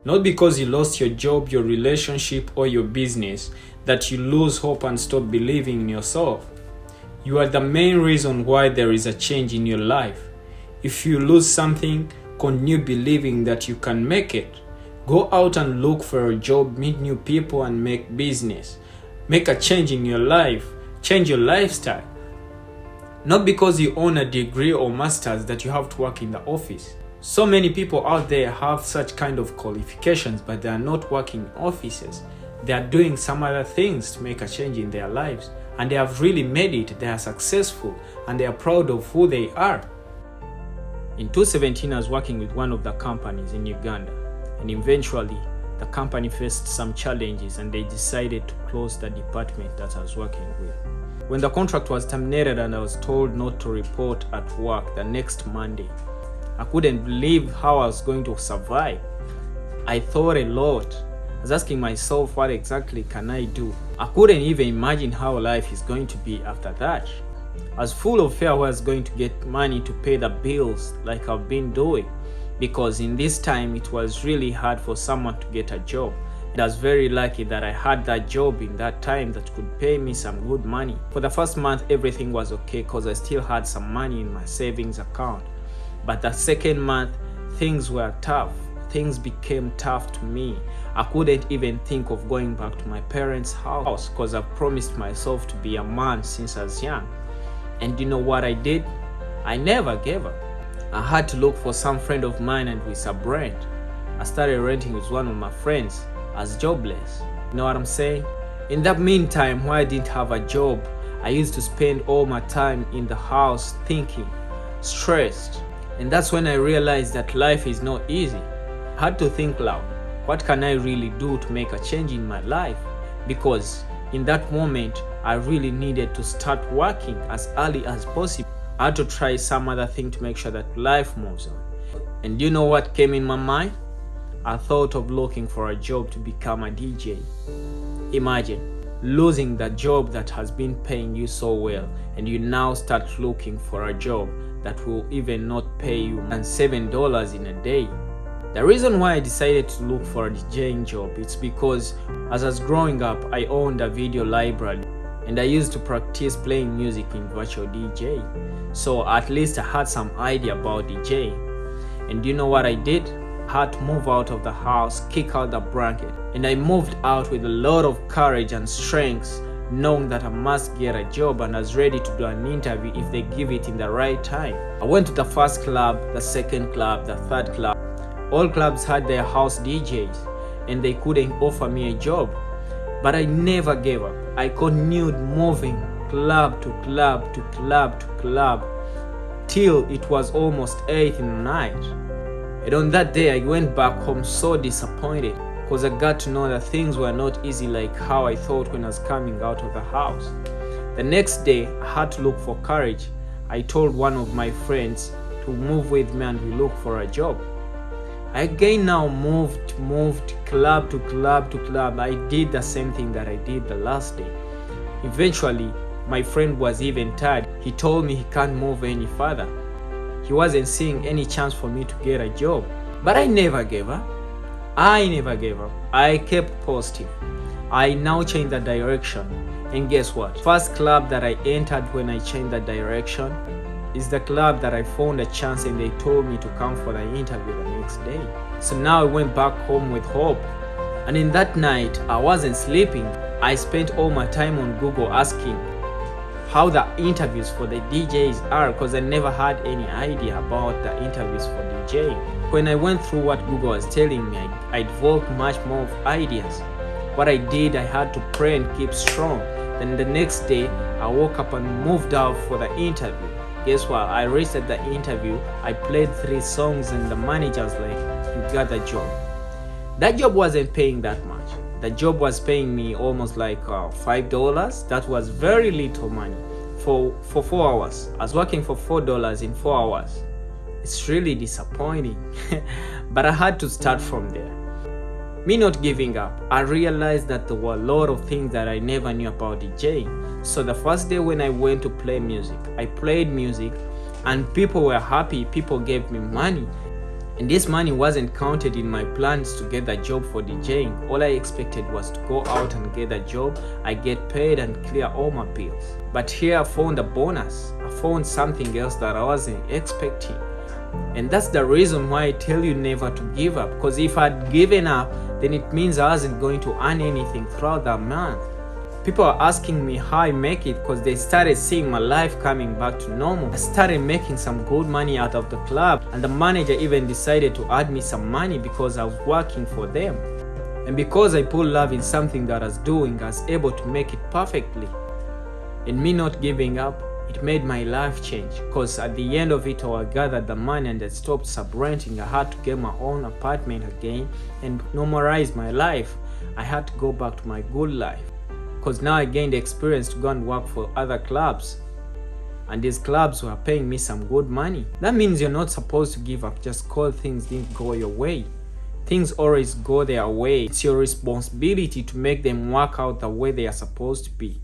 Not because you lost your job, your relationship, or your business that you lose hope and stop believing in yourself. You are the main reason why there is a change in your life. If you lose something, continue believing that you can make it. Go out and look for a job, meet new people, and make business. Make a change in your life. Change your lifestyle. Not because you own a degree or master's that you have to work in the office. So many people out there have such kind of qualifications, but they are not working in offices. They are doing some other things to make a change in their lives, and they have really made it. They are successful, and they are proud of who they are. In 2017, I was working with one of the companies in Uganda, and eventually the company faced some challenges and they decided to close the department that I was working with. When the contract was terminated and I was told not to report at work the next Monday, I couldn't believe how I was going to survive. I thought a lot. I was asking myself, what exactly can I do? I couldn't even imagine how life is going to be after that. I was full of fear I was going to get money to pay the bills like I've been doing, because in this time it was really hard for someone to get a job. I was very lucky that I had that job in that time that could pay me some good money. For the first month everything was okay because I still had some money in my savings account. But the second month, things were tough. Things became tough to me. I couldn't even think of going back to my parents' house because I promised myself to be a man since I was young. And you know what I did? I never gave up. I had to look for some friend of mine and we sub-rent. I started renting with one of my friends as jobless. You know what I'm saying? In that meantime, while I didn't have a job, I used to spend all my time in the house thinking, stressed. And that's when I realized that life is not easy. I had to think loud. What can I really do to make a change in my life? Because in that moment, I really needed to start working as early as possible. I had to try some other thing to make sure that life moves on. And you know what came in my mind? I thought of looking for a job to become a DJ. Imagine losing the job that has been paying you so well, and you now start looking for a job that will even not pay you than $7 in a day. The reason why I decided to look for a DJing job is because as I was growing up, I owned a video library and I used to practice playing music in virtual DJ. So at least I had some idea about DJing. And you know what I did? I had to move out of the house, kick out the blanket, and I moved out with a lot of courage and strength, knowing that I must get a job, and I was ready to do an interview if they give it in the right time. I went to the first club, the second club, the third club. All clubs had their house DJs and they couldn't offer me a job. But I never gave up. I continued moving club to club to club to club till it was almost 8 in the night. And on that day I went back home so disappointed because I got to know that things were not easy like how I thought when I was coming out of the house. The next day I had to look for courage. I told one of my friends to move with me and we look for a job. I again now moved club to club to club. I did the same thing that I did the last day. Eventually, my friend was even tired. He told me he can't move any further. He wasn't seeing any chance for me to get a job. But I never gave up. I kept positive. I now changed the direction. And guess what? First club that I entered when I changed the direction is the club that I found a chance and they told me to come for the interview the next day. So now I went back home with hope. And in that night, I wasn't sleeping. I spent all my time on Google asking how the interviews for the DJs are because I never had any idea about the interviews for DJing. When I went through what Google was telling me, I developed much more of ideas. What I did, I had to pray and keep strong. Then the next day, I woke up and moved out for the interview. Guess what? I reached at the interview, I played 3 songs and the manager was like, you got the job. That job wasn't paying that much. The job was paying me almost like $5. That was very little money for 4 hours. I was working for $4 in 4 hours. It's really disappointing. But I had to start from there. Me not giving up, I realized that there were a lot of things that I never knew about DJing. So the first day when I went to play music, I played music and people were happy, people gave me money. And this money wasn't counted in my plans to get a job for DJing. All I expected was to go out and get a job, I get paid and clear all my bills. But here I found a bonus. I found something else that I wasn't expecting. And that's the reason why I tell you never to give up. Because if I'd given up, then it means I wasn't going to earn anything throughout that month. People are asking me how I make it because they started seeing my life coming back to normal. I started making some good money out of the club, and the manager even decided to add me some money because I was working for them. And because I put love in something that I was doing, I was able to make it perfectly. And me not giving up, it made my life change, because at the end of it all, I gathered the money and I stopped sub-renting. I had to get my own apartment again and normalize my life. I had to go back to my good life, because now I gained experience to go and work for other clubs, and these clubs were paying me some good money. That means you're not supposed to give up just because things didn't go your way. Things always go their way. It's your responsibility to make them work out the way they are supposed to be.